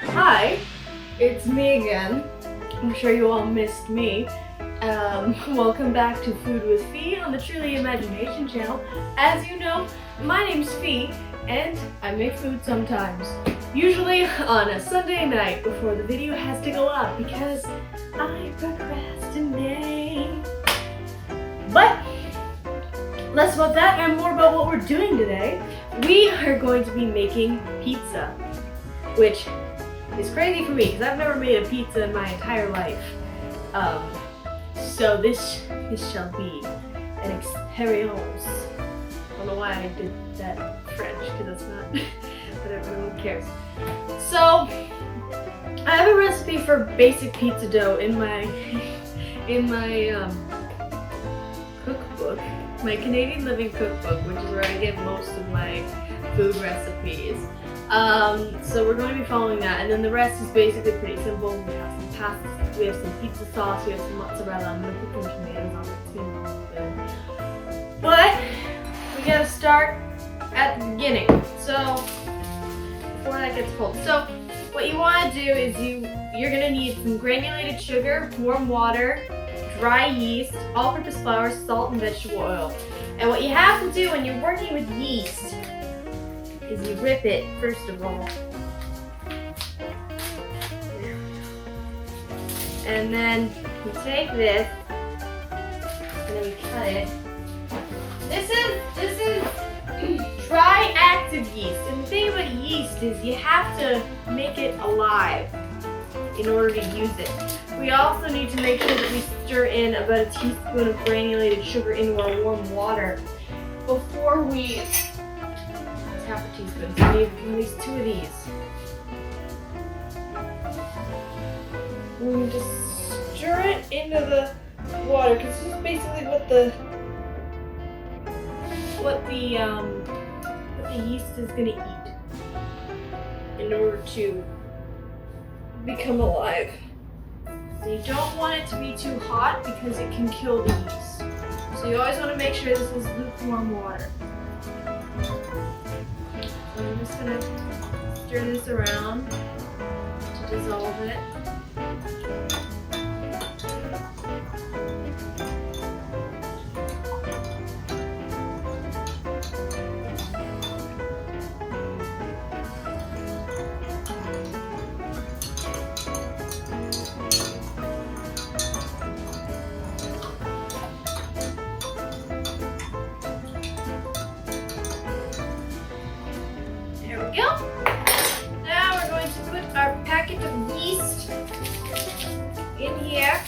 Hi, it's me again. I'm sure you all missed me. Welcome back to Food with Fee on the Truly Imagination channel. As you know, my name's Fee, and I make food sometimes. Usually on a Sunday night before the video has to go up because I procrastinate. But less about that and more about what we're doing today. We are going to be making pizza, which is crazy for me because I've never made a pizza in my entire life. So this shall be an experience. I don't know why I did that French because it's not, whatever, who cares. So I have a recipe for basic pizza dough in my cookbook, my Canadian Living cookbook, which is where I get most of my food recipes. So we're going to be following that, and then the rest is basically pretty simple. We have some pasta, we have some pizza sauce, we have some mozzarella. I'm going to put some tomatoes on it too. But we gotta start at the beginning. So before that gets cold. So what you want to do is you're going to need some granulated sugar, warm water, dry yeast, all-purpose flour, salt, and vegetable oil. And what you have to do when you're working with yeast is you rip it first of all. And then you take this and then you cut it. This is dry active yeast. And the thing about yeast is you have to make it alive in order to use it. We also need to make sure that we stir in about a teaspoon of granulated sugar into our warm water before we, half a teaspoon, so we need at least 2 of these. We need to stir it into the water because this is basically what the yeast is going to eat in order to become alive. So you don't want it to be too hot because it can kill the yeast. So you always want to make sure this is lukewarm water. So I'm just going to stir this around to dissolve it. There we go. Now we're going to put our packet of yeast in here,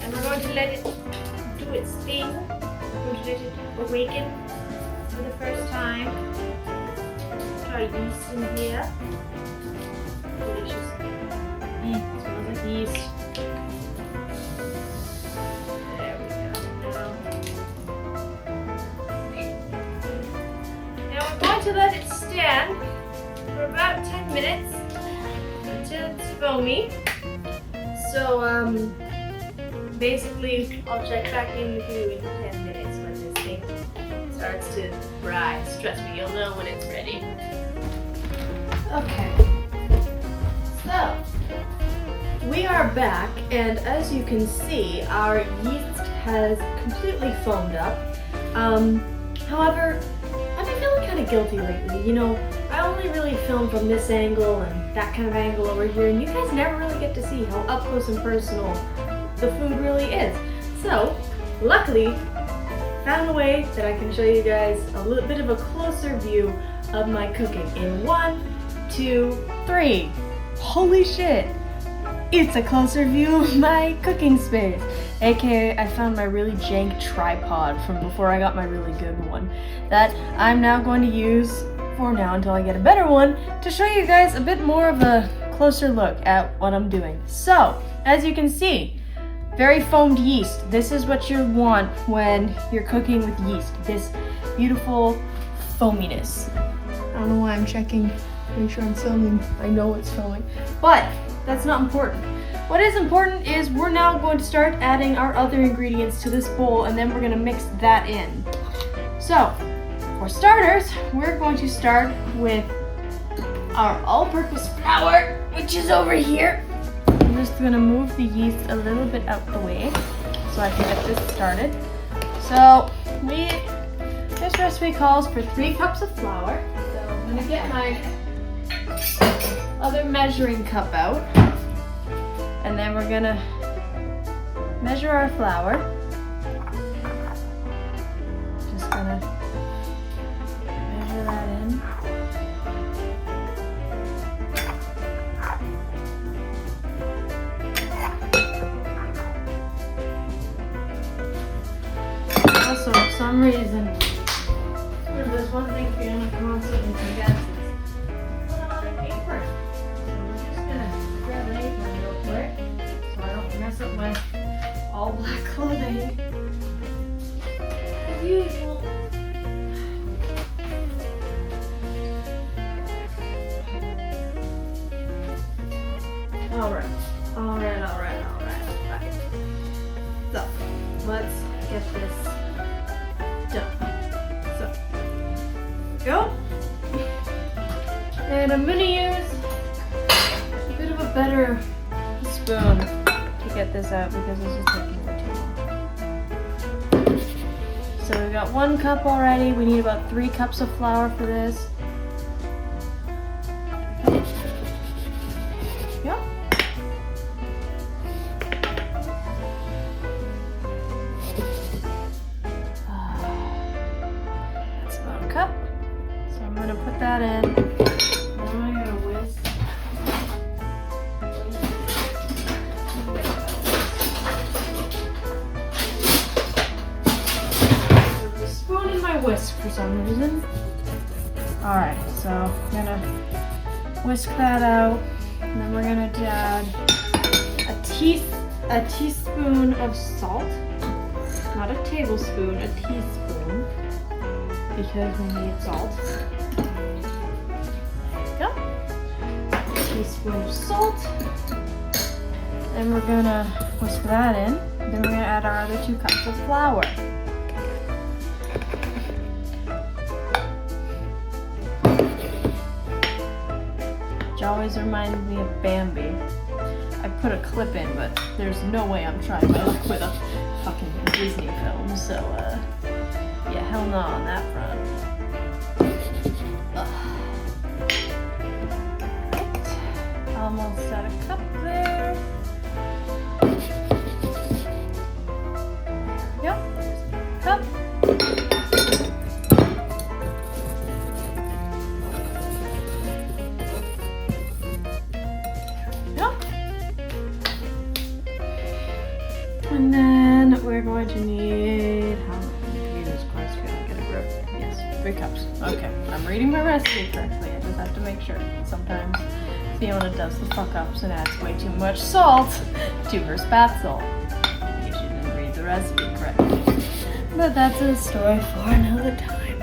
and we're going to let it do its thing. We're going to let it awaken for the first time. Put our yeast in here. Delicious. Smells like yeast. There we go. Now we're going to let it stand for about 10 minutes until it's foamy. So basically I'll check back in with you in 10 minutes when this thing starts to rise. Trust me, you'll know when it's ready. Okay, so we are back, and as you can see, our yeast has completely foamed up. However, I've been feeling kind of guilty lately. You know, I only really film from this angle and that kind of angle over here, and you guys never really get to see how up close and personal the food really is. So, luckily, found a way that I can show you guys a little bit of a closer view of my cooking in 1, 2, 3. Holy shit! It's a closer view of my cooking space. AKA, I found my really jank tripod from before I got my really good one that I'm now going to use for now until I get a better one to show you guys a bit more of a closer look at what I'm doing. So, as you can see, very foamed yeast. This is what you want when you're cooking with yeast. This beautiful foaminess. I don't know why I'm checking, make sure I'm filming. I know it's filming, but that's not important. What is important is we're now going to start adding our other ingredients to this bowl, and then we're going to mix that in. So, For starters, we're going to start with our all-purpose flour, which is over here. I'm just gonna move the yeast a little bit out the way so I can get this started. So this recipe calls for 3 cups of flour. So I'm gonna get my other measuring cup out, and then we're gonna measure our flour. Just gonna measure that in. Also, for some reason, there's one thing Fiona constantly forgets is put on an apron. So we're just gonna grab an apron real quick so I don't mess up my all black clothing. As usual. Alright. So, let's get this done. So, go. And I'm gonna use a bit of a better spoon to get this out because this is taking way too long. So we've got 1 cup already. We need about 3 cups of flour for this. Yep. That's about a cup. So I'm gonna put that in. Now I'm gonna whisk. There's a spoon in my whisk for some reason. Alright, so I'm gonna whisk that out. And then we're gonna add a teaspoon of salt. Not a tablespoon, a teaspoon. Because we need salt. There we go. A teaspoon of salt. Then we're gonna whisk that in. Then we're gonna add our other 2 cups of flour. Which always reminds me of Bambi. I put a clip in, but there's no way I'm trying my luck with a fucking Disney film, so yeah, hell no on that front. Right. Almost at a cup there. There we go. Cup. And then we're going to need, how many? Jesus Christ, we don't get a grip. Yes, 3 cups. Okay, I'm reading my recipe correctly. I just have to make sure. Sometimes Fiona does the fuck ups and adds way too much salt to her spatzel. Maybe she didn't read the recipe correctly. But that's a story for another time.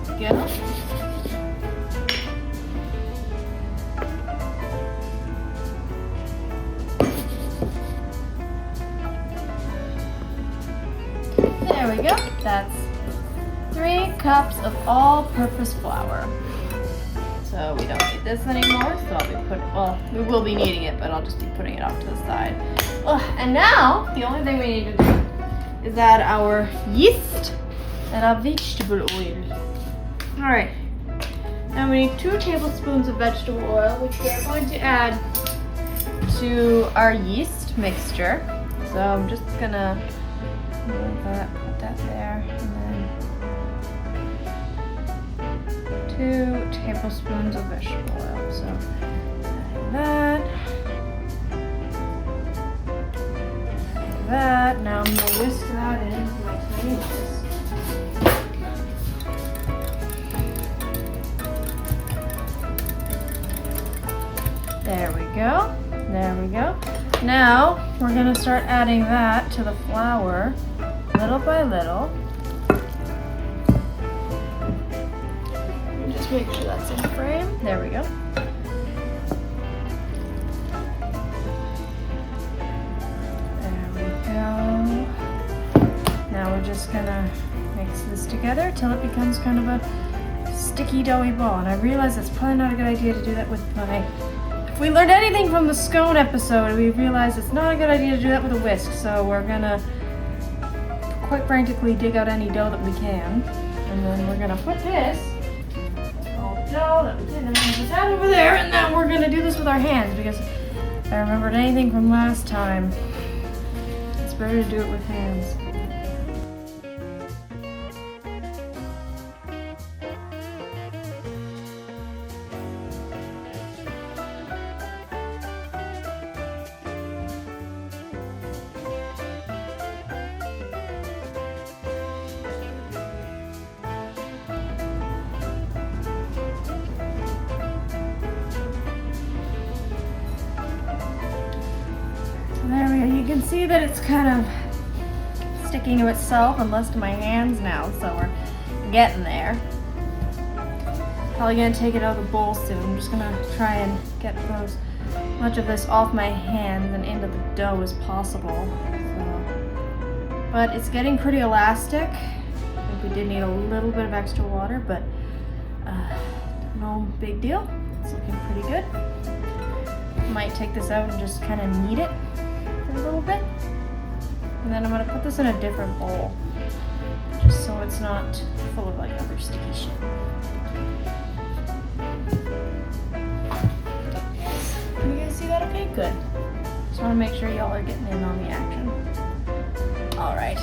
There we go. There we go. That's 3 cups of all-purpose flour. So we don't need this anymore. So we will be needing it, but I'll just be putting it off to the side. And now the only thing we need to do is add our yeast and our vegetable oil. All right. Now we need 2 tablespoons of vegetable oil, which we are going to add to our yeast mixture. So I'm just gonna move that, put that there, and then 2 tablespoons of vegetable oil. So add that. Now I'm gonna whisk that into my tiny whisk. There we go. There we go. Now we're gonna start adding that to the flour little by little. And just make sure that's in frame. There we go. There we go. just gonna mix this together till it becomes kind of a sticky doughy ball. And I realize it's probably not a good idea to do that with my... If we learned anything from the scone episode, we realized it's not a good idea to do that with a whisk. So we're gonna quite frantically dig out any dough that we can. And then we're gonna put this, all the dough that we did, and put that over there. And then we're gonna do this with our hands because if I remembered anything from last time, it's better to do it with hands. There we go. You can see that it's kind of sticking to itself and less to my hands now, so we're getting there. Probably gonna take it out of the bowl soon. I'm just gonna try and get as much of this off my hands and into the dough as possible. But it's getting pretty elastic. I think we did need a little bit of extra water, but no big deal. It's looking pretty good. Might take this out and just kind of knead it a little bit, and then I'm going to put this in a different bowl just so it's not full of like other sticky shit. Can you guys see that okay? Good. Just want to make sure y'all are getting in on the action. Alright.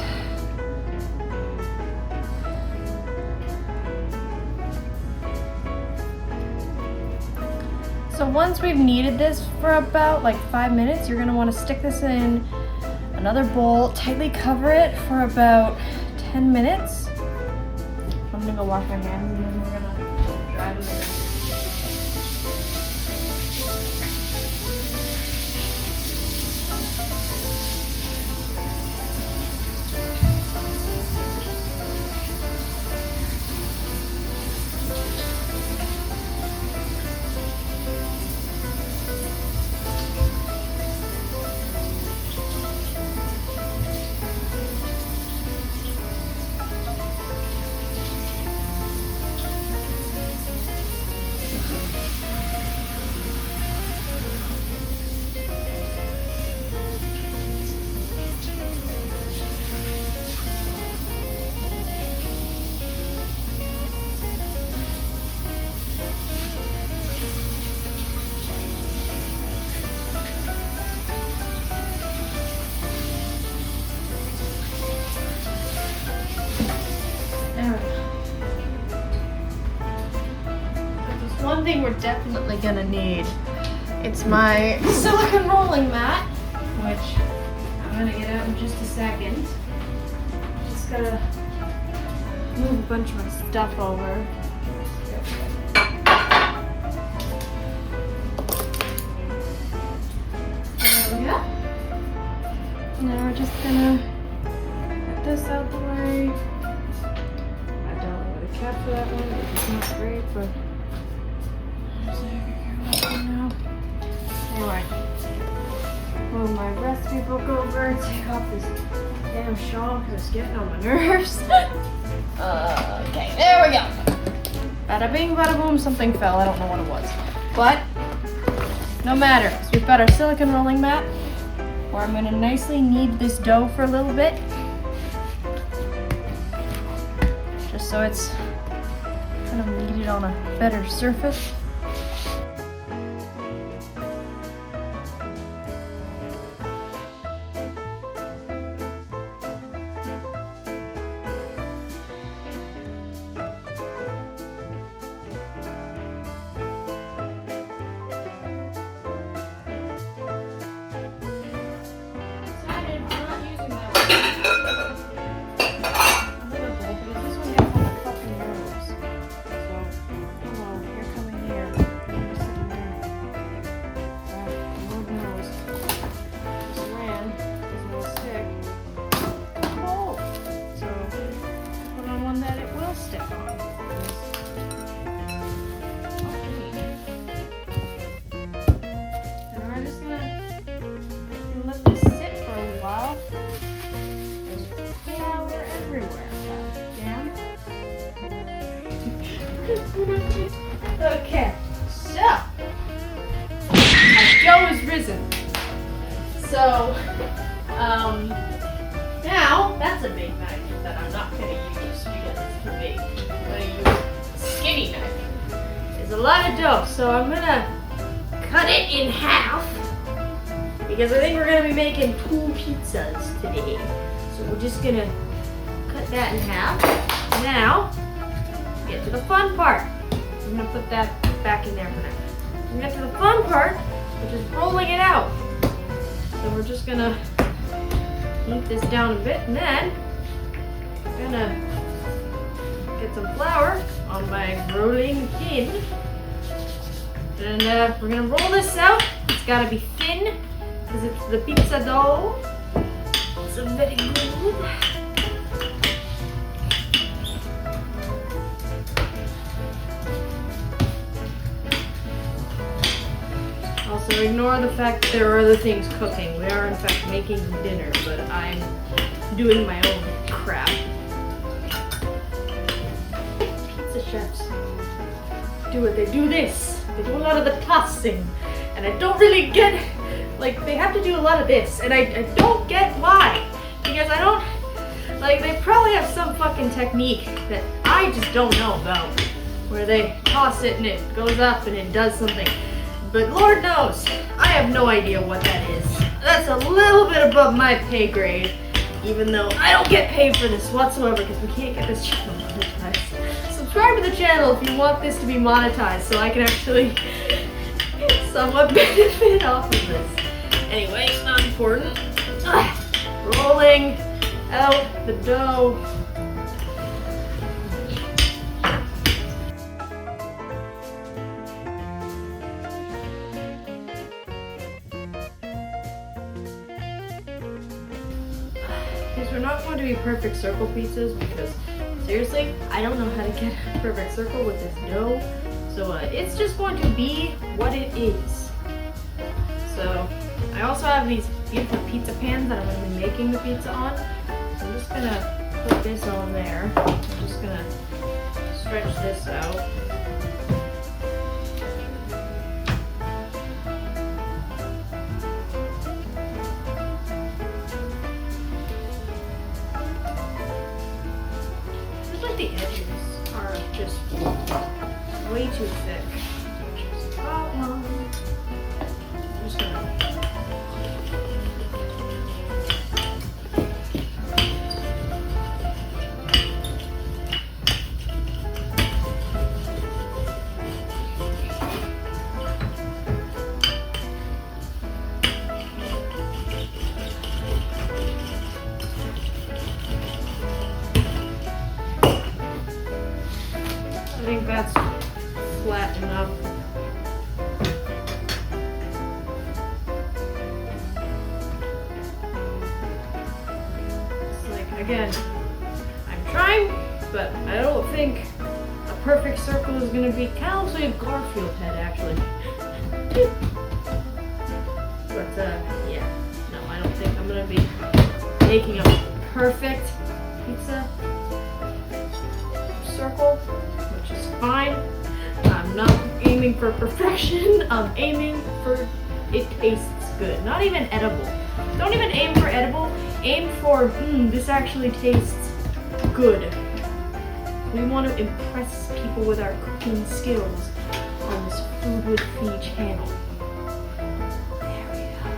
So once we've kneaded this for about like 5 minutes, you're gonna wanna stick this in another bowl, tightly cover it for about 10 minutes. I'm gonna go wash my hands and then we're gonna dry them in. One thing we're definitely gonna need, it's my silicone rolling mat, which I'm gonna get out in just a second. Just gotta move a bunch of my stuff over. There we go. Now we're just gonna get this out the way. I don't know what a cap for that one, which is not great, but anyway, move my recipe book over, take off this damn shawl because it's getting on my nerves. Okay, there we go. Bada bing, bada boom, something fell. I don't know what it was. But, no matter. So we've got our silicone rolling mat where I'm going to nicely knead this dough for a little bit. Just so it's kind of kneaded on a better surface. So, now that's a big knife that I'm not going to use because it's too big. I'm going to use a skinny knife. There's a lot of dough, so I'm going to cut it in half because I think we're going to be making 2 pizzas today. So we're just going to cut that in half. Now, get to the fun part. I'm going to put that back in there for now. We get to the fun part, which is rolling it out. So we're just going to heat this down a bit, and then I'm gonna get some flour on my rolling pin, and we're gonna roll this out. It's gotta be thin because it's the pizza dough. So very good. Also, ignore the fact that there are other things cooking. We are, in fact, making dinner, but I'm doing my own crap. Pizza chefs do it. They do this. They do a lot of the tossing. And I don't really get, like, they have to do a lot of this. And I don't get why. Because I don't, like, they probably have some fucking technique that I just don't know about. Where they toss it and it goes up and it does something. But Lord knows, I have no idea what that is. That's a little bit above my pay grade, even though I don't get paid for this whatsoever because we can't get this channel monetized. Subscribe to the channel if you want this to be monetized so I can actually somewhat benefit off of this. Anyway, it's not important. Rolling out the dough. These are not going to be perfect circle pizzas because, seriously, I don't know how to get a perfect circle with this dough. So it's just going to be what it is. So I also have these beautiful pizza pans that I'm going to be making the pizza on. So I'm just going to put this on there. I'm just going to stretch this out. The edges are just way too thick, which is a problem. I'm just gonna I think that's flat enough. It's like, again, I'm trying, but I don't think a perfect circle is going to be, kind of looks like a Garfield head, actually. But, yeah, no, I don't think I'm going to be making a perfect pizza circle. Which is fine. I'm not aiming for perfection. I'm aiming for it tastes good. Not even edible. Don't even aim for edible. Aim for, this actually tastes good. We want to impress people with our cooking skills on this Food with Fee channel. There we go.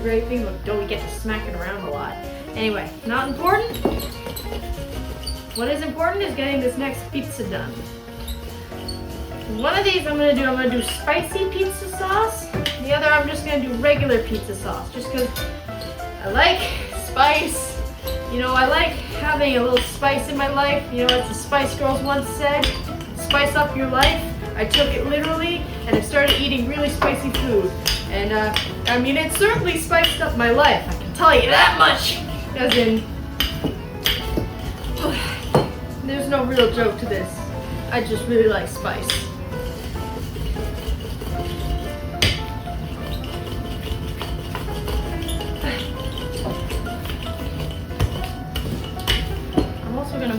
Great thing with dough, we get to smack it around a lot. Anyway, not important. What is important is getting this next pizza done. One of these I'm gonna do spicy pizza sauce. The other I'm just gonna do regular pizza sauce, just because I like spice. You know, I like having a little spice in my life. You know, as the Spice Girls once said, spice up your life. I took it literally, and I started eating really spicy food. And, I mean, it certainly spiced up my life, I can tell you that much. As in, there's no real joke to this. I just really like spice.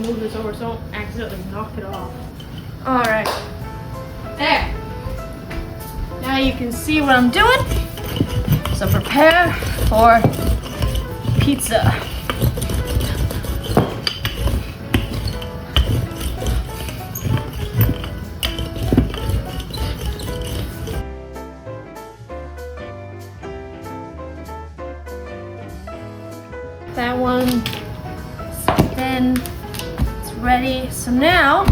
to move this over so I don't accidentally knock it off. Alright. There. Now you can see what I'm doing. So prepare for pizza. That one is thin, it's ready. So now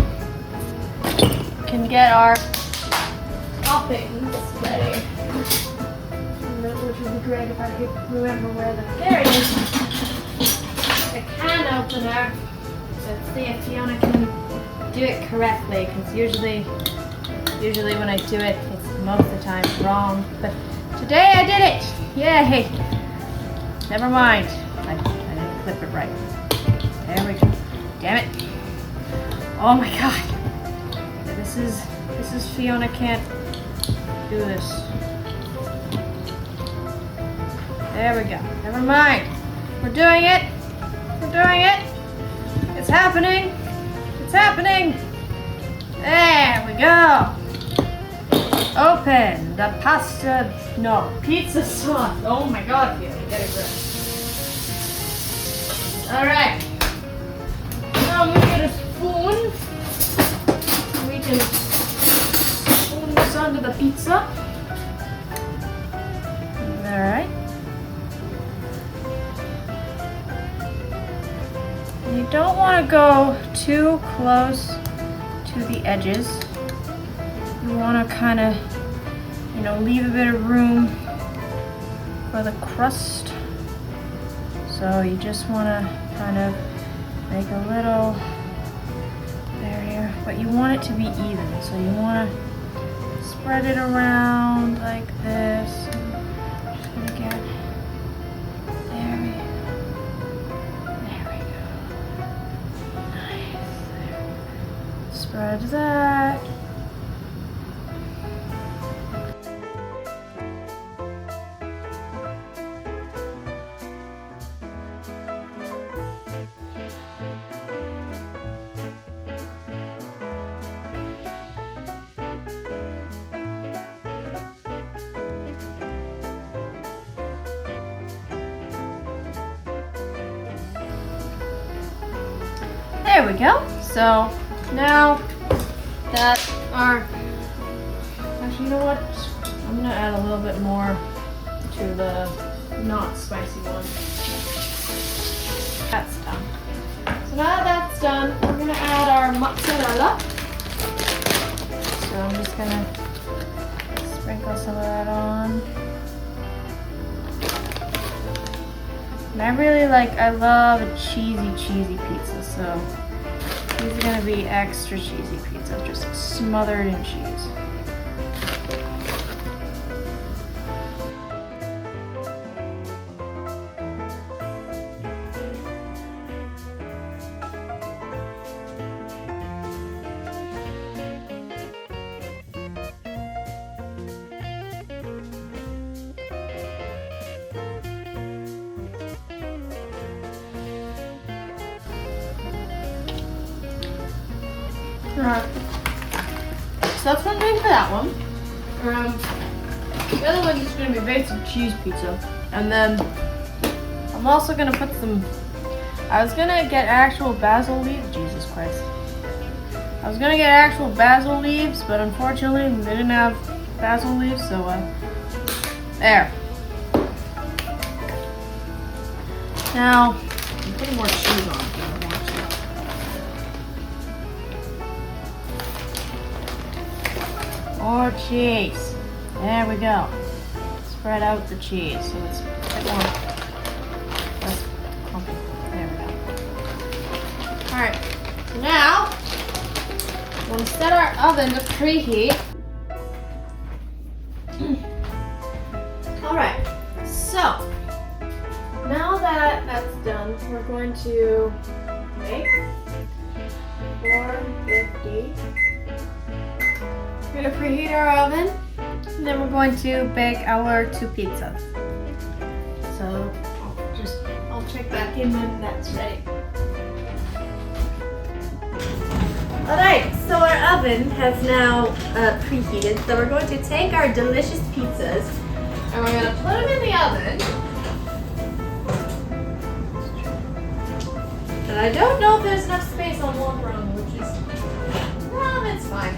we can get our toppings ready. Which would be great if I could remember where there is a can opener. Let's see if Fiona can do it correctly, because usually when I do it, it's most of the time wrong. But today I did it! Yay! Never mind. I didn't clip it right. There we go. Damn it. Oh my god. This is Fiona can't do this. There we go. Never mind. We're doing it. We're doing it. It's happening. It's happening. There we go. Open the pizza sauce. Oh my god, Fiona, get it right. Alright. Now we get a spoon. We can spoon this onto the pizza. Alright. You don't want to go too close to the edges. You want to kind of, leave a bit of room for the crust. So you just want to kind of make a little barrier, but you want it to be even. So you want to spread it around like this. Just gonna get there we go. Nice. There. Spread that. There we go. So now that actually, you know what? I'm gonna add a little bit more to the not spicy one. That's done. So now that that's done, we're gonna add our mozzarella. So I'm just gonna sprinkle some of that on. And I love a cheesy pizza, so these are gonna be extra cheesy pizza, just smothered in cheese. Alright, so that's what I'm doing for that one. The other one's just going to be basic cheese pizza. And then I'm also going to put I was going to get actual basil leaves. Jesus Christ. I was going to get actual basil leaves, but unfortunately they didn't have basil leaves, so there. Now, I'm putting more cheese on. More cheese. There we go. Spread out the cheese so it's a bit more less clumpy. There we go. Alright, so now we're going to set our oven to preheat. Alright, so now that that's done, we're going to bake 450. We're going to preheat our oven, and then we're going to bake our 2 pizzas. So I'll check back in when that's ready. Alright, so our oven has now preheated, so we're going to take our delicious pizzas and we're going to put them in the oven. And I don't know if there's enough space on one rung, which is, well, it's fine.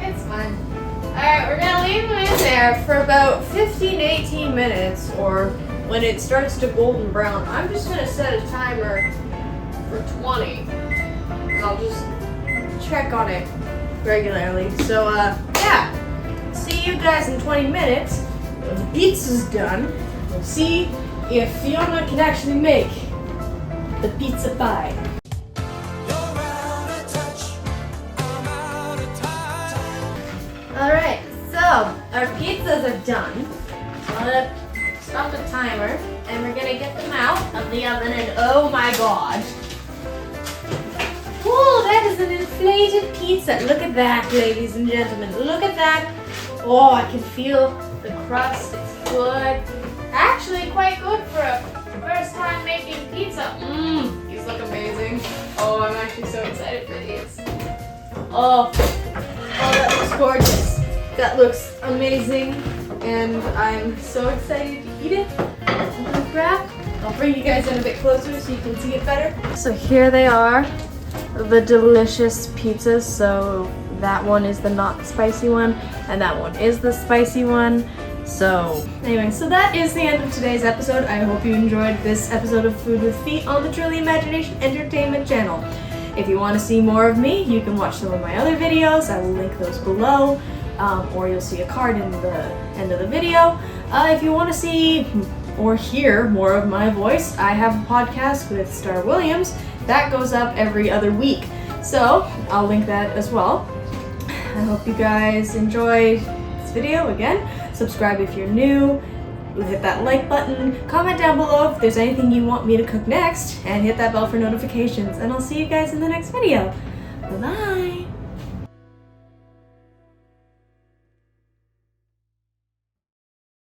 It's fine. Alright, we're going to leave them in there for about 15 to 18 minutes, or when it starts to golden brown. I'm just going to set a timer for 20. And I'll just check on it regularly. So, yeah. See you guys in 20 minutes. When the pizza's done, we'll see if Fiona can actually make the pizza pie. Alright, so our pizzas are done. So I'm gonna stop the timer and we're gonna get them out of the oven, and oh my god. Oh, that is an inflated pizza. Look at that, ladies and gentlemen. Look at that. Oh, I can feel the crust. It's good. Actually, quite good for a first time making pizza. These look amazing. Oh, I'm actually so excited for these. Oh, that looks gorgeous. That looks amazing. And I'm so excited to eat it. I'm gonna grab. I'll bring you guys in a bit closer so you can see it better. So here they are. The delicious pizzas. So that one is the not spicy one, and that one is the spicy one. So anyway, so that is the end of today's episode. I hope you enjoyed this episode of Food with Feet on the Truly Imagination Entertainment channel. If you want to see more of me, you can watch some of my other videos. I will link those below, or you'll see a card in the end of the video. If you want to see or hear more of my voice, I have a podcast with Star Williams that goes up every other week. So I'll link that as well. I hope you guys enjoyed this video. Again, subscribe if you're new, hit that like button, comment down below if there's anything you want me to cook next, and hit that bell for notifications. And I'll see you guys in the next video. Bye-bye.